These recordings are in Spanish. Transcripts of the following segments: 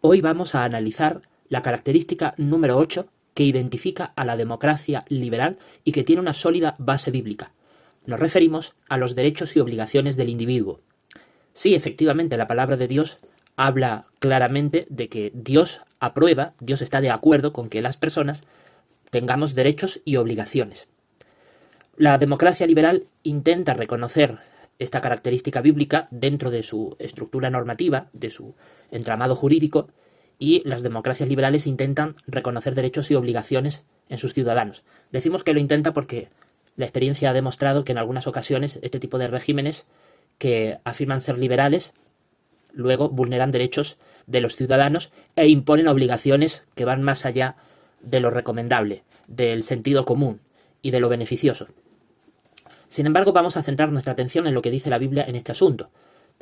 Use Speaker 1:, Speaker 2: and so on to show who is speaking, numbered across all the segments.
Speaker 1: Hoy vamos a analizar la característica número 8 que identifica a la democracia liberal y que tiene una sólida base bíblica. Nos referimos a los derechos y obligaciones del individuo. Sí, efectivamente, la palabra de Dios habla claramente de que Dios aprueba, Dios está de acuerdo con que las personas tengamos derechos y obligaciones. La democracia liberal intenta reconocer esta característica bíblica dentro de su estructura normativa, de su entramado jurídico, y las democracias liberales intentan reconocer derechos y obligaciones en sus ciudadanos. Decimos que lo intenta porque la experiencia ha demostrado que en algunas ocasiones este tipo de regímenes que afirman ser liberales luego vulneran derechos de los ciudadanos e imponen obligaciones que van más allá de lo recomendable, del sentido común y de lo beneficioso. Sin embargo, vamos a centrar nuestra atención en lo que dice la Biblia en este asunto.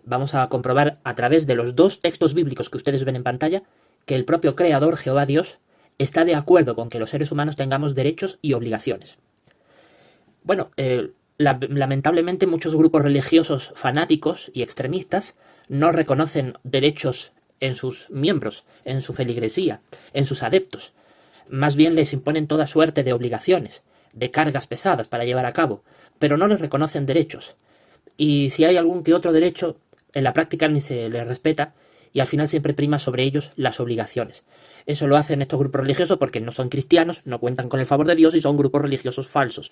Speaker 1: Vamos a comprobar a través de los dos textos bíblicos que ustedes ven en pantalla que el propio Creador, Jehová Dios, está de acuerdo con que los seres humanos tengamos derechos y obligaciones. Bueno, lamentablemente muchos grupos religiosos fanáticos y extremistas no reconocen derechos en sus miembros, en su feligresía, en sus adeptos. Más bien les imponen toda suerte de obligaciones, de cargas pesadas para llevar a cabo, pero no les reconocen derechos. Y si hay algún que otro derecho, en la práctica ni se les respeta y al final siempre prima sobre ellos las obligaciones. Eso lo hacen estos grupos religiosos porque no son cristianos, no cuentan con el favor de Dios y son grupos religiosos falsos.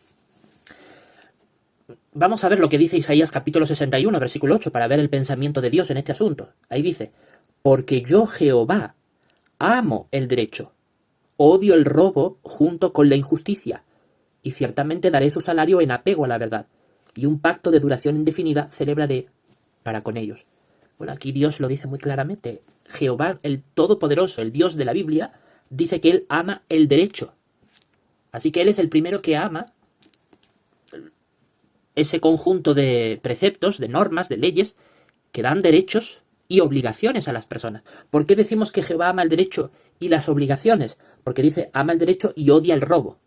Speaker 1: Vamos a ver lo que dice Isaías capítulo 61, versículo 8, para ver el pensamiento de Dios en este asunto. Ahí dice: porque yo, Jehová, amo el derecho, odio el robo junto con la injusticia, y ciertamente daré su salario en apego a la verdad, y un pacto de duración indefinida celebraré para con ellos. Bueno, aquí Dios lo dice muy claramente. Jehová, el Todopoderoso, el Dios de la Biblia, dice que Él ama el derecho. Así que Él es el primero que ama ese conjunto de preceptos, de normas, de leyes, que dan derechos y obligaciones a las personas. ¿Por qué decimos que Jehová ama el derecho y las obligaciones? Porque dice, ama el derecho y odia el robo.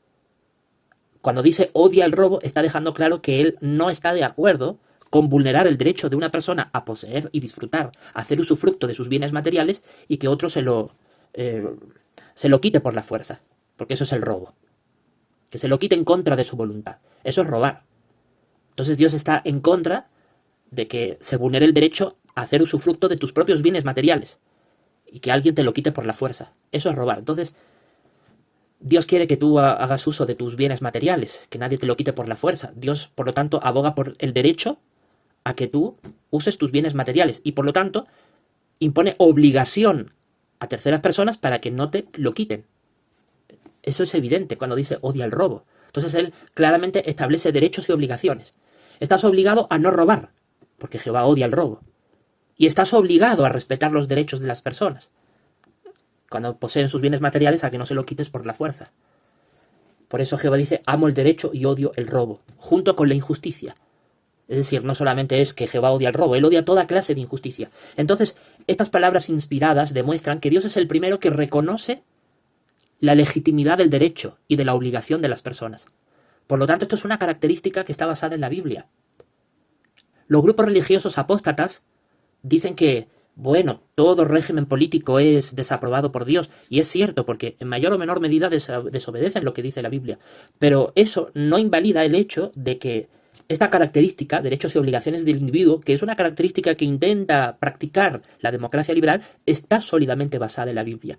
Speaker 1: Cuando dice odia el robo, está dejando claro que Él no está de acuerdo con vulnerar el derecho de una persona a poseer y disfrutar, a hacer usufructo de sus bienes materiales y que otro se lo quite por la fuerza, porque eso es el robo. Que se lo quite en contra de su voluntad. Eso es robar. Entonces Dios está en contra de que se vulnere el derecho a hacer usufructo de tus propios bienes materiales y que alguien te lo quite por la fuerza. Eso es robar. Entonces Dios quiere que tú hagas uso de tus bienes materiales, que nadie te lo quite por la fuerza. Dios, por lo tanto, aboga por el derecho a que tú uses tus bienes materiales y, por lo tanto, impone obligación a terceras personas para que no te lo quiten. Eso es evidente cuando dice odia el robo. Entonces Él claramente establece derechos y obligaciones. Estás obligado a no robar, porque Jehová odia el robo. Y estás obligado a respetar los derechos de las personas, cuando poseen sus bienes materiales, a que no se lo quites por la fuerza. Por eso Jehová dice, amo el derecho y odio el robo, junto con la injusticia. Es decir, no solamente es que Jehová odia el robo, Él odia toda clase de injusticia. Entonces, estas palabras inspiradas demuestran que Dios es el primero que reconoce la legitimidad del derecho y de la obligación de las personas. Por lo tanto, esto es una característica que está basada en la Biblia. Los grupos religiosos apóstatas dicen que, bueno, todo régimen político es desaprobado por Dios, y es cierto, porque en mayor o menor medida desobedecen lo que dice la Biblia. Pero eso no invalida el hecho de que esta característica, derechos y obligaciones del individuo, que es una característica que intenta practicar la democracia liberal, está sólidamente basada en la Biblia.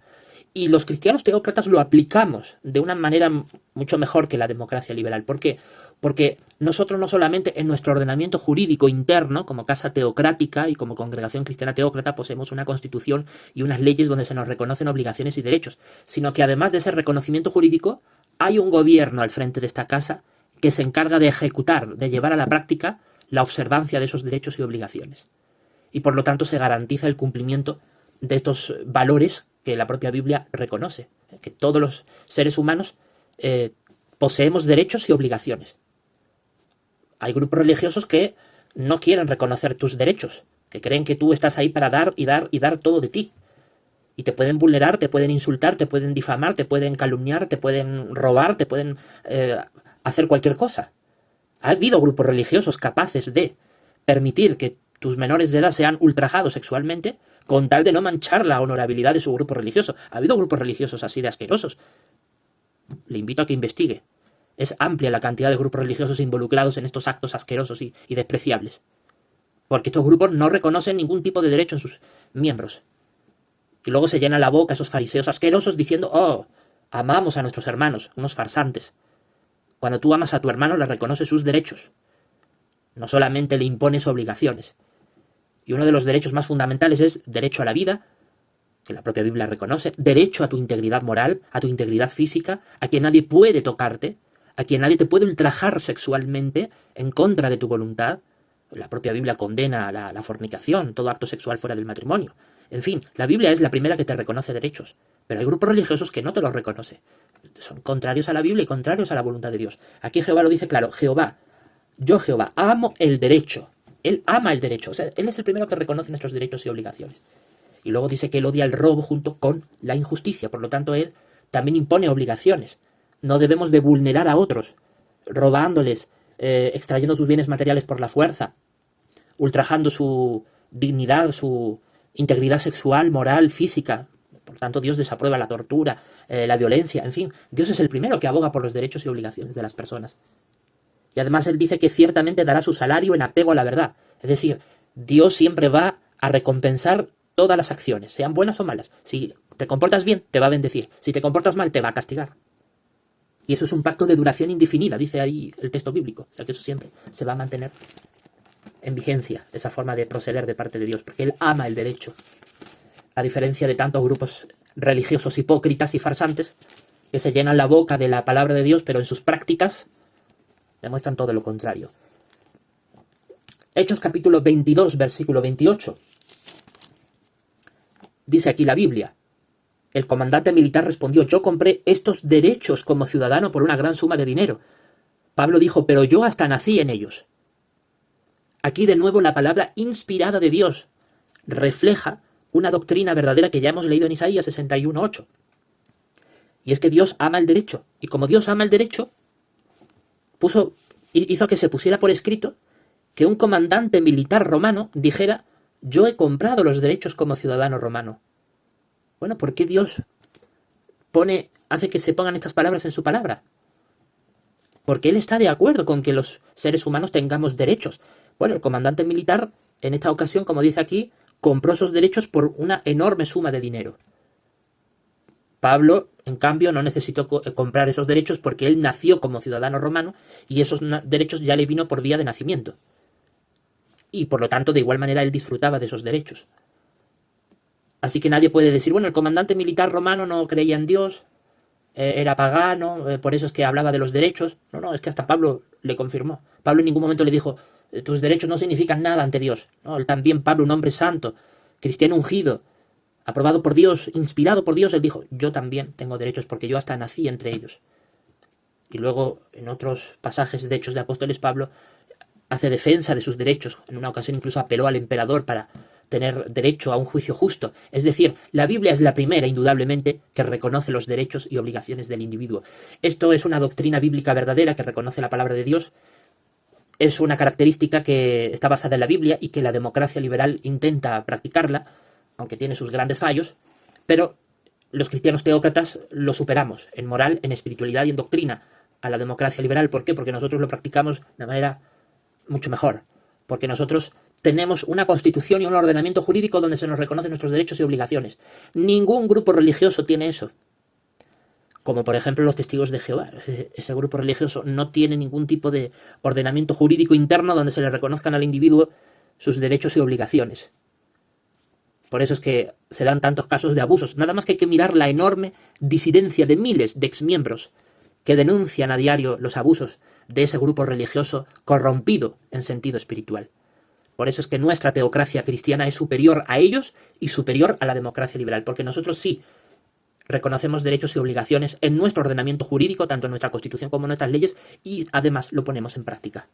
Speaker 1: Y los cristianos teócratas lo aplicamos de una manera mucho mejor que la democracia liberal. ¿Por qué? Porque nosotros no solamente en nuestro ordenamiento jurídico interno, como casa teocrática y como congregación cristiana teócrata, poseemos una constitución y unas leyes donde se nos reconocen obligaciones y derechos, sino que además de ese reconocimiento jurídico, hay un gobierno al frente de esta casa que se encarga de ejecutar, de llevar a la práctica la observancia de esos derechos y obligaciones. Y por lo tanto se garantiza el cumplimiento de estos valores que la propia Biblia reconoce, que todos los seres humanos poseemos derechos y obligaciones. Hay grupos religiosos que no quieren reconocer tus derechos, que creen que tú estás ahí para dar y dar y dar todo de ti. Y te pueden vulnerar, te pueden insultar, te pueden difamar, te pueden calumniar, te pueden robar, te pueden hacer cualquier cosa. Ha habido grupos religiosos capaces de permitir que tus menores de edad sean ultrajados sexualmente con tal de no manchar la honorabilidad de su grupo religioso. Ha habido grupos religiosos así de asquerosos. Le invito a que investigue. Es amplia la cantidad de grupos religiosos involucrados en estos actos asquerosos y despreciables. Porque estos grupos no reconocen ningún tipo de derecho en sus miembros. Y luego se llena la boca esos fariseos asquerosos diciendo, oh, amamos a nuestros hermanos, unos farsantes. Cuando tú amas a tu hermano, le reconoces sus derechos. No solamente le impones obligaciones. Y uno de los derechos más fundamentales es derecho a la vida, que la propia Biblia reconoce, derecho a tu integridad moral, a tu integridad física, a que nadie puede tocarte, a quien nadie te puede ultrajar sexualmente en contra de tu voluntad. La propia Biblia condena la fornicación, todo acto sexual fuera del matrimonio. En fin, la Biblia es la primera que te reconoce derechos, pero hay grupos religiosos que no te los reconoce. Son contrarios a la Biblia y contrarios a la voluntad de Dios. Aquí Jehová lo dice claro, yo Jehová amo el derecho. Él ama el derecho, o sea, Él es el primero que reconoce nuestros derechos y obligaciones. Y luego dice que Él odia el robo junto con la injusticia, por lo tanto Él también impone obligaciones. No debemos de vulnerar a otros, robándoles, extrayendo sus bienes materiales por la fuerza, ultrajando su dignidad, su integridad sexual, moral, física. Por tanto, Dios desaprueba la tortura, la violencia, en fin. Dios es el primero que aboga por los derechos y obligaciones de las personas. Y además Él dice que ciertamente dará su salario en apego a la verdad. Es decir, Dios siempre va a recompensar todas las acciones, sean buenas o malas. Si te comportas bien, te va a bendecir. Si te comportas mal, te va a castigar. Y eso es un pacto de duración indefinida, dice ahí el texto bíblico. O sea que eso siempre se va a mantener en vigencia, esa forma de proceder de parte de Dios, porque Él ama el derecho. A diferencia de tantos grupos religiosos hipócritas y farsantes que se llenan la boca de la palabra de Dios, pero en sus prácticas demuestran todo lo contrario. Hechos capítulo 22, versículo 28. Dice aquí la Biblia. El comandante militar respondió, yo compré estos derechos como ciudadano por una gran suma de dinero. Pablo dijo, pero yo hasta nací en ellos. Aquí de nuevo la palabra inspirada de Dios refleja una doctrina verdadera que ya hemos leído en Isaías 61:8. Y es que Dios ama el derecho. Y como Dios ama el derecho, hizo que se pusiera por escrito que un comandante militar romano dijera, yo he comprado los derechos como ciudadano romano. Bueno, ¿por qué Dios hace que se pongan estas palabras en su palabra? Porque Él está de acuerdo con que los seres humanos tengamos derechos. Bueno, el comandante militar, en esta ocasión, como dice aquí, compró esos derechos por una enorme suma de dinero. Pablo, en cambio, no necesitó comprar esos derechos porque él nació como ciudadano romano y esos derechos ya le vino por vía de nacimiento. Y por lo tanto, de igual manera, él disfrutaba de esos derechos. Así que nadie puede decir, bueno, el comandante militar romano no creía en Dios, era pagano, por eso es que hablaba de los derechos. No, es que hasta Pablo le confirmó. Pablo en ningún momento le dijo, tus derechos no significan nada ante Dios. No, él también, Pablo, un hombre santo, cristiano ungido, aprobado por Dios, inspirado por Dios, él dijo, yo también tengo derechos porque yo hasta nací entre ellos. Y luego, en otros pasajes de Hechos de Apóstoles, Pablo hace defensa de sus derechos. En una ocasión incluso apeló al emperador para tener derecho a un juicio justo. Es decir, la Biblia es la primera, indudablemente, que reconoce los derechos y obligaciones del individuo. Esto es una doctrina bíblica verdadera que reconoce la palabra de Dios. Es una característica que está basada en la Biblia y que la democracia liberal intenta practicarla, aunque tiene sus grandes fallos, pero los cristianos teócratas lo superamos en moral, en espiritualidad y en doctrina a la democracia liberal. ¿Por qué? Porque nosotros lo practicamos de manera mucho mejor. Porque nosotros tenemos una constitución y un ordenamiento jurídico donde se nos reconocen nuestros derechos y obligaciones. Ningún grupo religioso tiene eso. Como por ejemplo los testigos de Jehová. Ese grupo religioso no tiene ningún tipo de ordenamiento jurídico interno donde se le reconozcan al individuo sus derechos y obligaciones. Por eso es que se dan tantos casos de abusos. Nada más que hay que mirar la enorme disidencia de miles de exmiembros que denuncian a diario los abusos de ese grupo religioso corrompido en sentido espiritual. Por eso es que nuestra teocracia cristiana es superior a ellos y superior a la democracia liberal, porque nosotros sí reconocemos derechos y obligaciones en nuestro ordenamiento jurídico, tanto en nuestra Constitución como en nuestras leyes, y además lo ponemos en práctica.